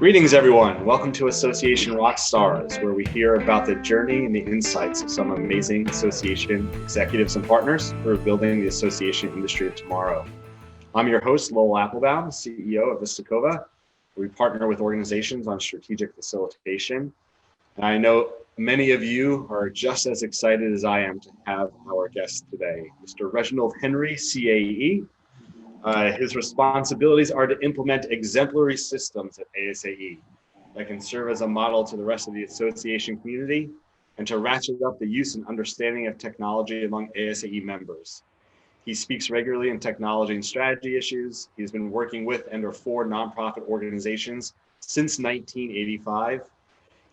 Greetings, everyone. Welcome to Association Rockstars, where we hear about the journey and the insights of some amazing association executives and partners who are building the association industry of tomorrow. I'm your host, Lowell Aplebaum, CEO of Vista, Cova. We partner with organizations on strategic facilitation. And I know many of you are just as excited as I am to have our guest today, Mr. Reginald Henry, CAE. His responsibilities are to implement exemplary systems at ASAE that can serve as a model to the rest of the association community and to ratchet up the use and understanding of technology among ASAE members. He speaks regularly in technology and strategy issues. He's been working with and or for nonprofit organizations since 1985.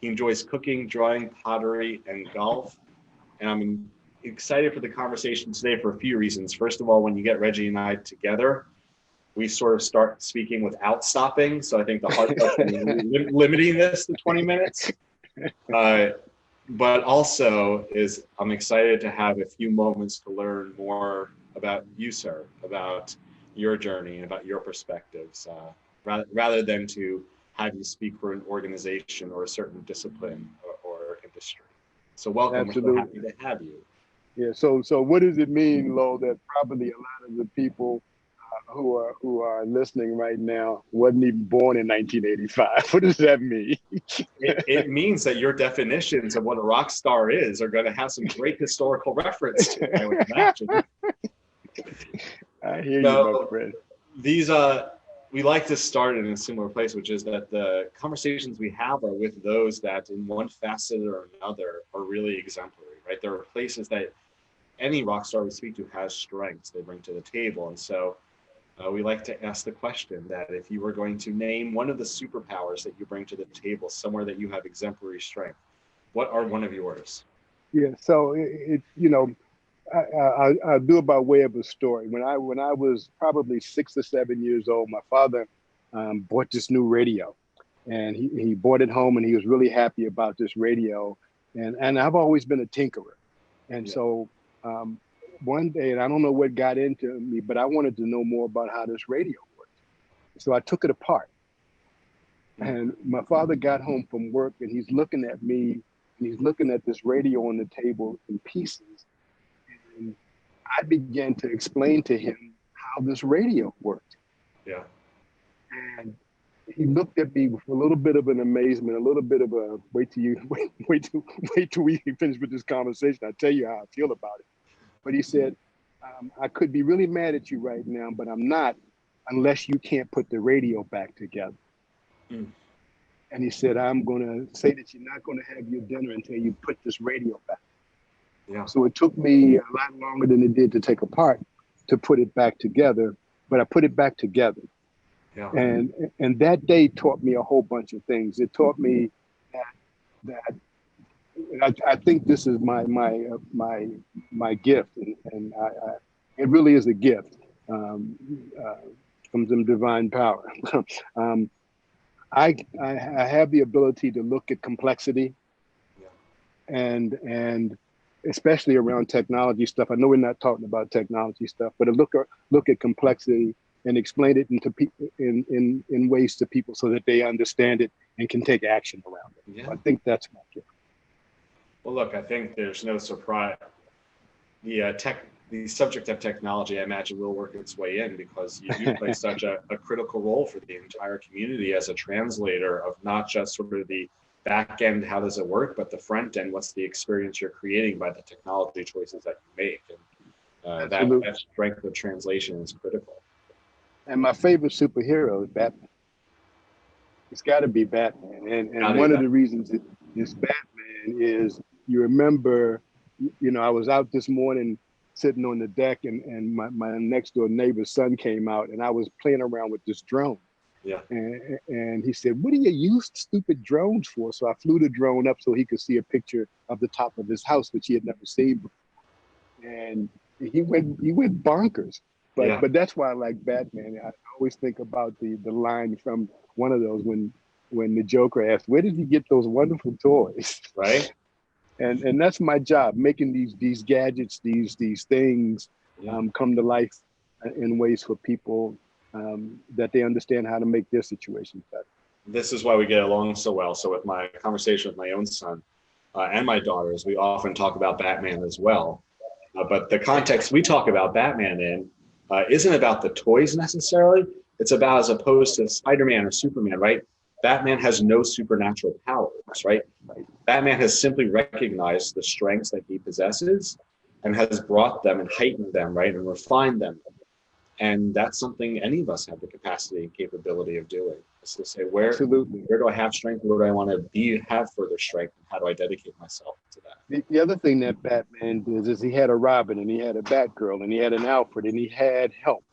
He enjoys cooking, drawing, pottery, and golf. And I'm excited for the conversation today for a few reasons. First of all, when you get Reggie and I together, we sort of start speaking without stopping. So I think the hard part is limiting this to 20 minutes. But also I'm excited to have a few moments to learn more about you, sir, about your journey and about your perspectives, rather than to have you speak for an organization or a certain discipline or industry. So welcome. Absolutely. We're so happy to have you. Yeah. So what does it mean, Lo, that probably a lot of the people who are listening right now wasn't even born in 1985? What does that mean? It means that your definitions of what a rock star is are going to have some great historical reference to it, I would imagine. I hear you, my friend. We like to start in a similar place, which is that the conversations we have are with those that in one facet or another are really exemplary, right? There are places that any rock star we speak to has strengths they bring to the table. And so we like to ask the question that if you were going to name one of the superpowers that you bring to the table, somewhere that you have exemplary strength, what are one of yours? Yeah, so I'll do it by way of a story. When I was probably 6 or 7 years old, my father bought this new radio, and he bought it home, and he was really happy about this radio. And I've always been a tinkerer, and so one day, and I don't know what got into me, but I wanted to know more about how this radio worked. So I took it apart, and my father got home from work, and he's looking at me, and he's looking at this radio on the table in pieces. And I began to explain to him how this radio worked. Yeah. And he looked at me with a little bit of an amazement, a little bit of a wait till we finish with this conversation. I'll tell you how I feel about it. But he said, I could be really mad at you right now, but I'm not unless you can't put the radio back together. Mm. And he said, I'm going to say that you're not going to have your dinner until you put this radio back. Yeah. So it took me a lot longer than it did to take apart to put it back together, but I put it back together. Yeah. And that day taught me a whole bunch of things. It taught me that I think this is my gift, and it really is a gift from some divine power. I have the ability to look at complexity, and especially around technology stuff. I know we're not talking about technology stuff, but look at complexity and explain it into people in ways to people so that they understand it and can take action around it. Yeah. So I think that's my gift. Well, look, I think there's no surprise. The subject of technology, I imagine, will work its way in because you do play such a critical role for the entire community as a translator of not just sort of the back end, how does it work, but the front end, what's the experience you're creating by the technology choices that you make. And that strength of translation is critical. And my favorite superhero is Batman. It's got to be Batman. And one of the reasons it's Batman is, you remember, I was out this morning sitting on the deck, and my next door neighbor's son came out, and I was playing around with this drone. Yeah. And he said, "What do you use stupid drones for?" So I flew the drone up so he could see a picture of the top of his house, which he had never seen before. And he went bonkers. But that's why I like Batman. I always think about the line from one of those when the Joker asked, "Where did you get those wonderful toys?" Right. And that's my job, making these gadgets, these things come to life in ways for people that they understand how to make their situations better. this is why we get along so well. So with my conversation with my own son and my daughters, we often talk about Batman as well. But the context we talk about Batman in isn't about the toys necessarily. It's about, as opposed to Spider-Man or Superman, right? Batman has no supernatural powers, right? Batman has simply recognized the strengths that he possesses and has brought them and heightened them, right? And refined them. And that's something any of us have the capacity and capability of doing. Is to say, where do I have strength? Where do I want to have further strength? And how do I dedicate myself to that? The other thing that Batman does is he had a Robin and he had a Batgirl and he had an Alfred and he had help.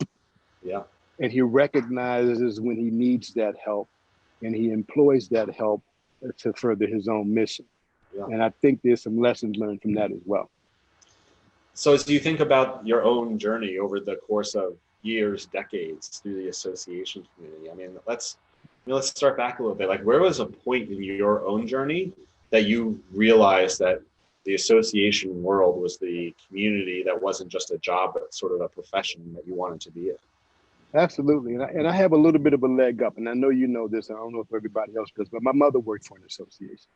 Yeah. And he recognizes when he needs that help and he employs that help to further his own mission. Yeah. And I think there's some lessons learned from that as well. So as you think about your own journey over the course of years, decades through the association community, I mean, let's start back a little bit. Like, where was a point in your own journey that you realized that the association world was the community that wasn't just a job, but sort of a profession that you wanted to be in? Absolutely. And I have a little bit of a leg up, and I know you know this, I don't know if everybody else does, but my mother worked for an association.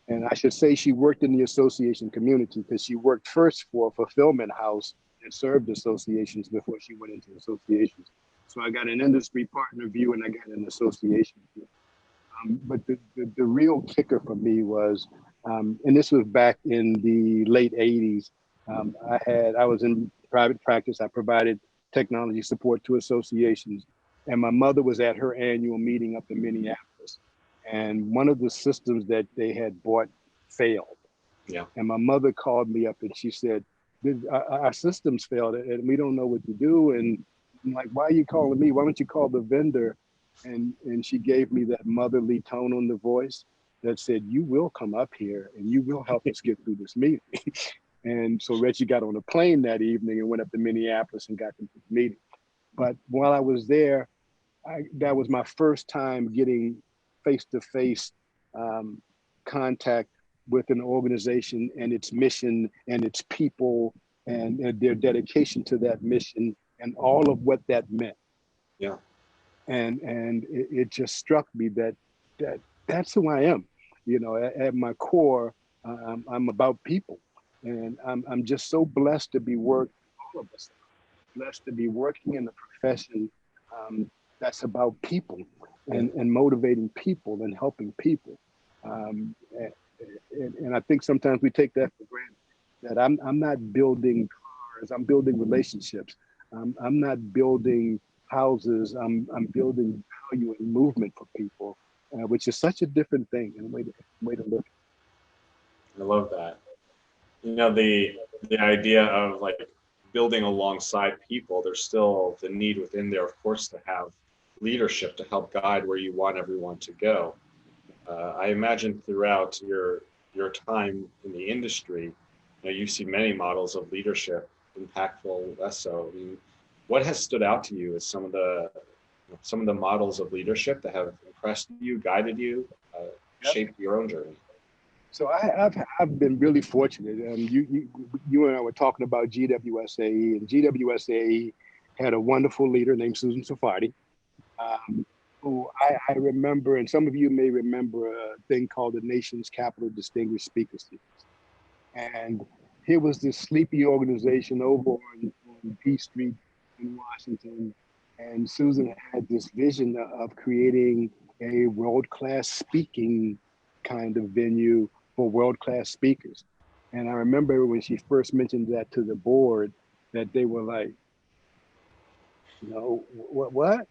And I should say she worked in the association community because she worked first for a fulfillment house that served associations before she went into associations. So I got an industry partner view and I got an association view. But the real kicker for me was, and this was back in the late 80s, I was in private practice. I provided technology support to associations. And my mother was at her annual meeting up in Minneapolis. And one of the systems that they had bought failed. Yeah. And my mother called me up and she said, our systems failed and we don't know what to do. And I'm like, why are you calling me? Why don't you call the vendor? And she gave me that motherly tone on the voice that said, you will come up here and you will help us get through this meeting. And so Reggie got on a plane that evening and went up to Minneapolis and got into the meeting. But while I was there, that was my first time getting face-to-face contact with an organization and its mission and its people and their dedication to that mission and all of what that meant. Yeah. And it just struck me that's who I am. You know, at my core, I'm about people, and I'm just so blessed to be all of us, blessed to be working in a profession that's about people and motivating people and helping people. And I think sometimes we take that for granted, that I'm not building cars, I'm building relationships. I'm not building houses, I'm building value and movement for people, which is such a different thing and a way to look. I love that. You know, the idea of like building alongside people, there's still the need within there, of course, to have leadership to help guide where you want everyone to go. I imagine throughout your time in the industry, you know, you see many models of leadership, impactful, less so. I mean, what has stood out to you as some of the models of leadership that have impressed you, guided you, shaped your own journey? So I've been really fortunate. You and I were talking about GWSAE, and GWSAE had a wonderful leader named Susan Safardi, who I remember, and some of you may remember a thing called the Nation's Capital Distinguished Speaker Series. And here was this sleepy organization over on P Street in Washington, and Susan had this vision of creating a world-class speaking kind of venue for world-class speakers. And I remember when she first mentioned that to the board, that they were like, no, what?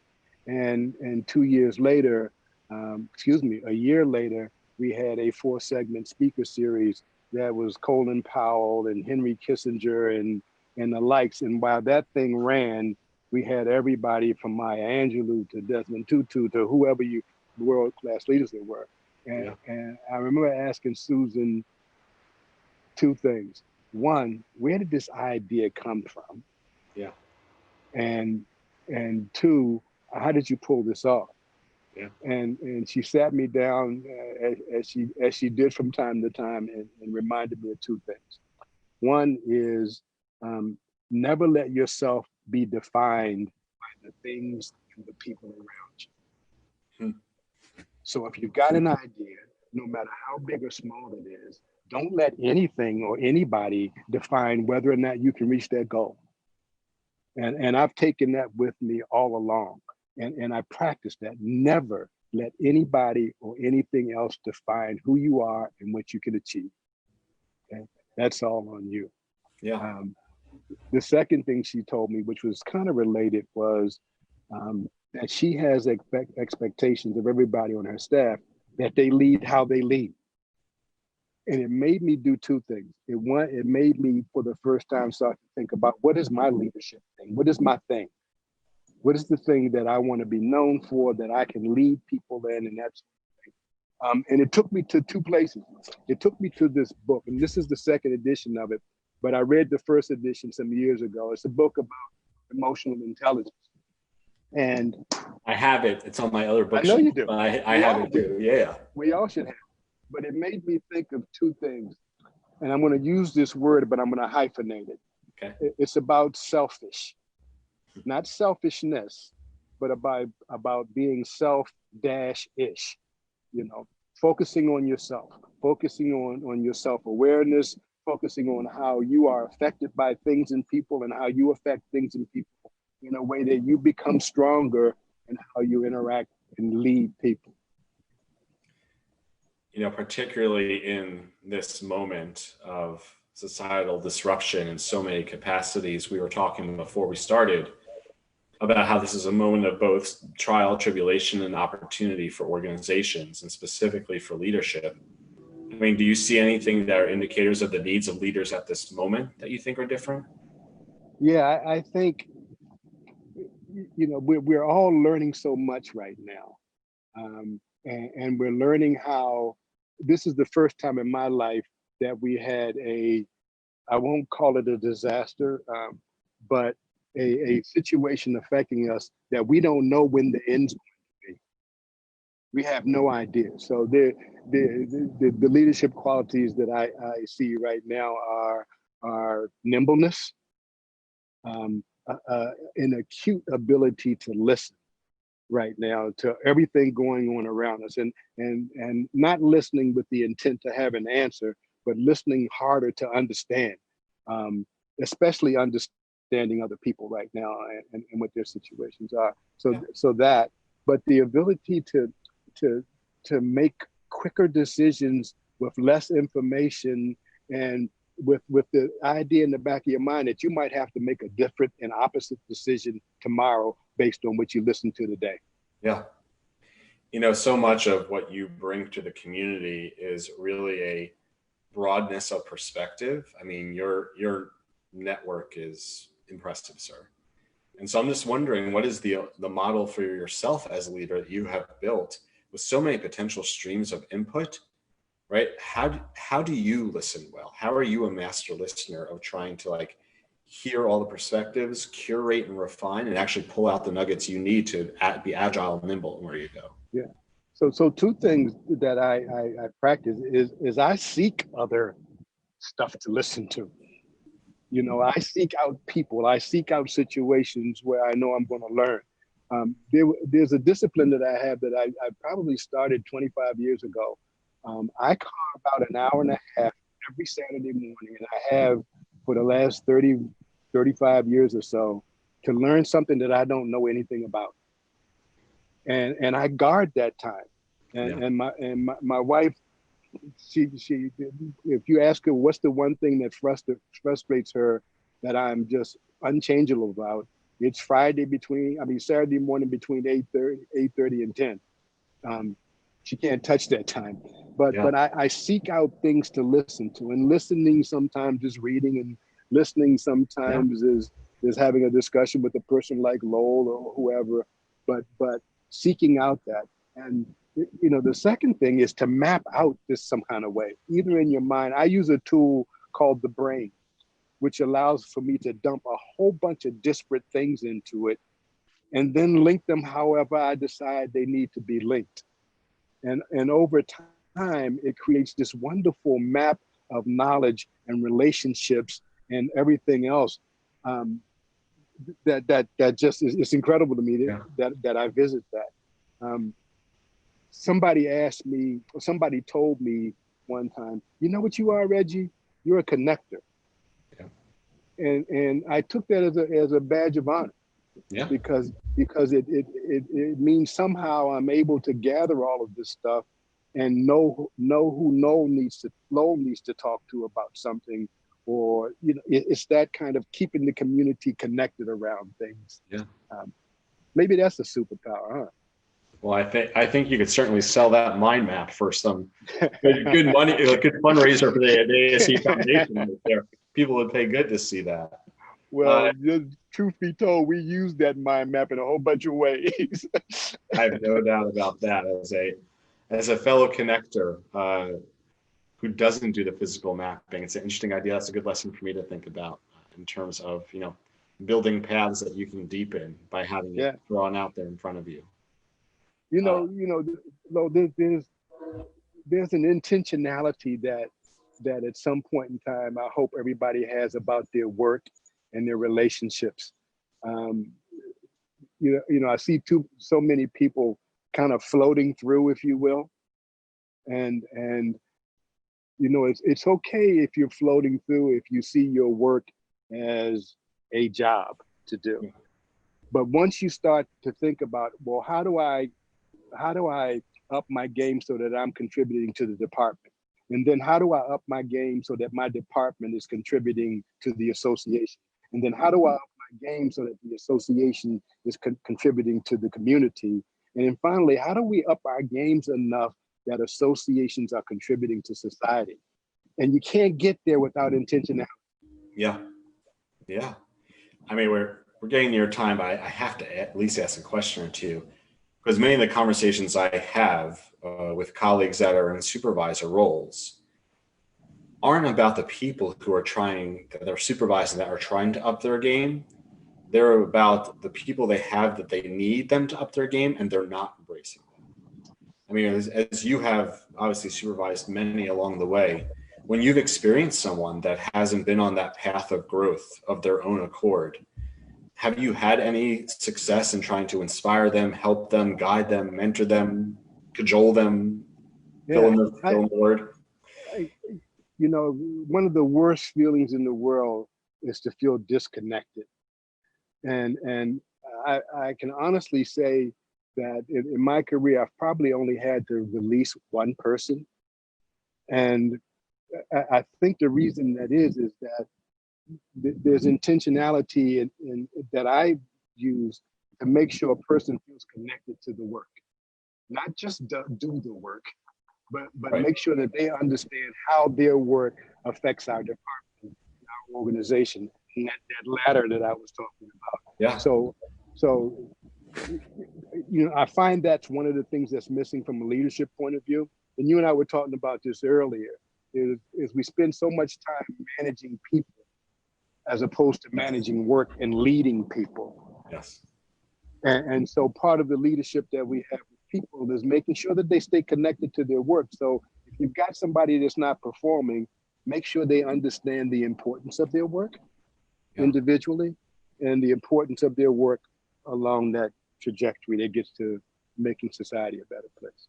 And 2 years later, a year later, we had a 4-segment speaker series that was Colin Powell and Henry Kissinger and the likes. And while that thing ran, we had everybody from Maya Angelou to Desmond Tutu to whoever world-class leaders they were. And I remember asking Susan 2 things. One, where did this idea come from? Yeah. And 2, how did you pull this off? Yeah. And she sat me down as she did from time to time and reminded me of 2 things. One is never let yourself be defined by the things and the people around you. Hmm. So if you've got an idea, no matter how big or small it is, don't let anything or anybody define whether or not you can reach that goal. And I've taken that with me all along. And I practice that. Never let anybody or anything else define who you are and what you can achieve. Okay? That's all on you. Yeah. The second thing she told me, which was kind of related, was that she has expectations of everybody on her staff that they lead how they lead. And it made me do two things. It made me, for the first time, start to think about, what is my leadership thing? What is my thing? What is the thing that I want to be known for, that I can lead people in, and that's and it took me to two places. It took me to this book, and this is the second edition of it, but I read the first edition some years ago. It's a book about emotional intelligence. And I have it. It's on my other bookshelf. I know you do. I have it too. Yeah. We all should have. But it made me think of two things. And I'm going to use this word, but I'm going to hyphenate it. Okay. It's about selfish, not selfishness, but about being self-ish, focusing on yourself, focusing on your self-awareness, focusing on how you are affected by things and people, and how you affect things and people in a way that you become stronger in how you interact and lead people. Particularly in this moment of societal disruption in so many capacities, we were talking before we started about how this is a moment of both trial, tribulation, and opportunity for organizations, and specifically for leadership. I mean, do you see anything that are indicators of the needs of leaders at this moment that you think are different? Yeah, I think, we're all learning so much right now. And we're learning how this is the first time in my life that we had I won't call it a disaster, but a situation affecting us that we don't know when the end's going to be. We have no idea. So the leadership qualities that I see right now are nimbleness, an acute ability to listen right now to everything going on around us, and not listening with the intent to have an answer, but listening harder to understand, especially understanding other people right now and what their situations are. So that, but the ability to make quicker decisions with less information, and with the idea in the back of your mind that you might have to make a different and opposite decision tomorrow based on what you listened to today. Yeah. So much of what you bring to the community is really a broadness of perspective. I mean, your network is impressive, sir. And so I'm just wondering, what is the model for yourself as a leader that you have built with so many potential streams of input, right? How do you listen well? How are you a master listener of trying to hear all the perspectives, curate and refine, and actually pull out the nuggets you need to be agile and nimble and where you go? Yeah. So two things that I practice is I seek other stuff to listen to. I seek out people. I seek out situations where I know I'm going to learn. There's a discipline that I have that I probably started 25 years ago. I carve out an hour and a half every Saturday morning, and I have for the last 35 years or so, to learn something that I don't know anything about. And I guard that time. And my wife, she if you ask her what's the one thing that frustrates her that I'm just unchangeable about, it's Saturday morning between 8:30 and 10. She can't touch that time. But I seek out things to listen to, and listening sometimes is reading, and listening sometimes is having a discussion with a person like Lowell or whoever, but seeking out that. And the second thing is to map out this some kind of way, either in your mind. I use a tool called the brain, which allows for me to dump a whole bunch of disparate things into it, and then link them however I decide they need to be linked. And over time, it creates this wonderful map of knowledge and relationships and everything else that just is incredible to me that I visit that. somebody asked me, or somebody told me one time, you know what you are, Reggie? You're a connector. Yeah. And I took that as a badge of honor. Yeah. Because it means somehow I'm able to gather all of this stuff and know who Lowell needs to talk to about something, or it's that kind of keeping the community connected around things. Yeah. Maybe that's a superpower, huh? Well, I think you could certainly sell that mind map for some good money, a good fundraiser for the ASAE Foundation right there. People would pay good to see that. Well, truth be told, we use that mind map in a whole bunch of ways. I have no doubt about that. As a fellow connector who doesn't do the physical mapping, it's an interesting idea. That's a good lesson for me to think about in terms of building paths that you can deepen by having it drawn out there in front of you. There's an intentionality that at some point in time I hope everybody has about their work and their relationships. I see so many people kind of floating through, if you will, and it's okay if you're floating through, if you see your work as a job to do. But once you start to think about, well, how do I up my game so that I'm contributing to the department? And then how do I up my game so that my department is contributing to the association? And then how do I up my game so that the association is contributing to the community? And then finally, how do we up our games enough that associations are contributing to society? And you can't get there without intentionality. Yeah. Yeah. I mean, we're getting near time, but I have to at least ask a question or two, because many of the conversations I have with colleagues that are in supervisor roles aren't about the people who are that are supervising, that are trying to up their game. They're about the people they have that they need them to up their game, and they're not embracing them. I mean, as you have obviously supervised many along the way, when you've experienced someone that hasn't been on that path of growth of their own accord, have you had any success in trying to inspire them, help them, guide them, mentor them, cajole them, fill in the word? One of the worst feelings in the world is to feel disconnected. And I can honestly say that in my career, I've probably only had to release one person. And I think the reason that is that there's intentionality in that I use to make sure a person feels connected to the work, not just do the work, but right. Make sure that they understand how their work affects our department, our organization, and that ladder that I was talking about. Yeah. So I find that's one of the things that's missing from a leadership point of view. And you and I were talking about this earlier, is we spend so much time managing people as opposed to managing work and leading people. Yes. And so part of the leadership that we have with people is making sure that they stay connected to their work. So if you've got somebody that's not performing, make sure they understand the importance of their work individually and the importance of their work along that trajectory that gets to making society a better place.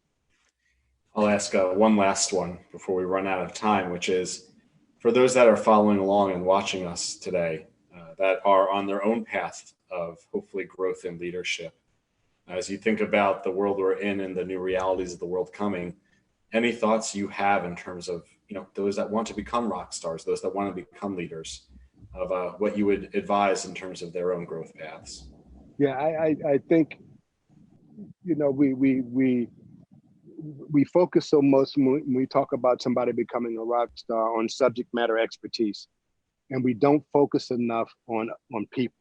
I'll ask one last one before we run out of time, which is for those that are following along and watching us today, that are on their own path of hopefully growth and leadership. As you think about the world we're in and the new realities of the world coming, any thoughts you have in terms of those that want to become rock stars, those that want to become leaders, of what you would advise in terms of their own growth paths? Yeah, I think we focus so much when we talk about somebody becoming a rock star on subject matter expertise, and we don't focus enough on people.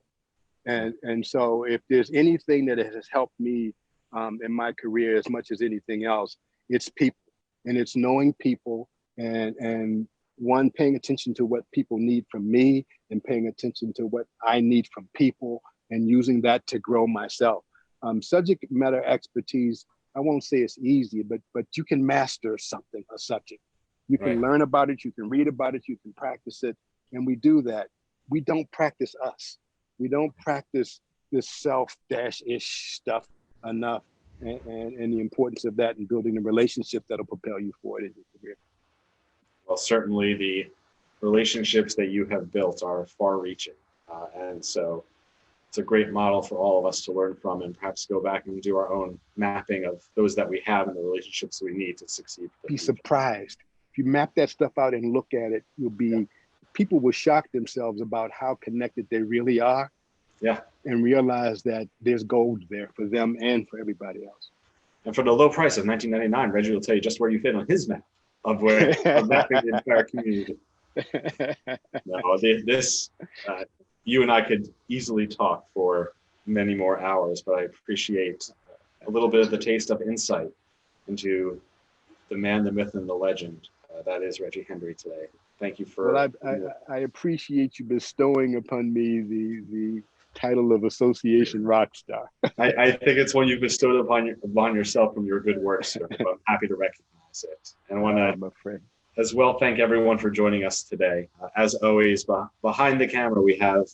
And so if there's anything that has helped me in my career as much as anything else, it's people, and it's knowing people and one, paying attention to what people need from me and paying attention to what I need from people and using that to grow myself. Subject matter expertise, I won't say it's easy, but you can master a subject. You can learn about it, you can read about it, you can practice it, and we do that. We don't practice us. We don't practice this self-ish stuff enough. and the importance of that and building the relationship that'll propel you forward in your career. Well, certainly the relationships that you have built are far-reaching, and so it's a great model for all of us to learn from and perhaps go back and do our own mapping of those that we have and the relationships we need to succeed. Be surprised. If you map that stuff out and look at it, people will shock themselves about how connected they really are. Yeah. And realize that there's gold there for them and for everybody else. And for the low price of $19.99, Reggie will tell you just where you fit on his map of mapping the entire community. No, you and I could easily talk for many more hours, but I appreciate a little bit of the taste of insight into the man, the myth, and the legend that is Reggie Henry today. Thank you for. Well, I appreciate you bestowing upon me the title of Association Rockstar. I think it's one you've bestowed upon yourself from your good work, sir. I'm happy to recognize it. And I want to as well thank everyone for joining us today. As always, behind the camera, we have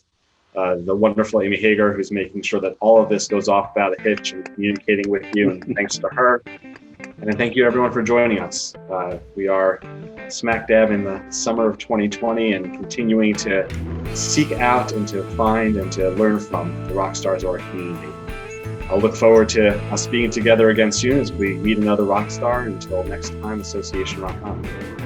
the wonderful Amy Hager, who's making sure that all of this goes off without a hitch and communicating with you, and thanks to her. And then thank you everyone for joining us. We are smack dab in the summer of 2020 and continuing to seek out and to find and to learn from the rock stars of our community. I'll look forward to us being together again soon as we meet another rock star. Until next time, Association Rock On.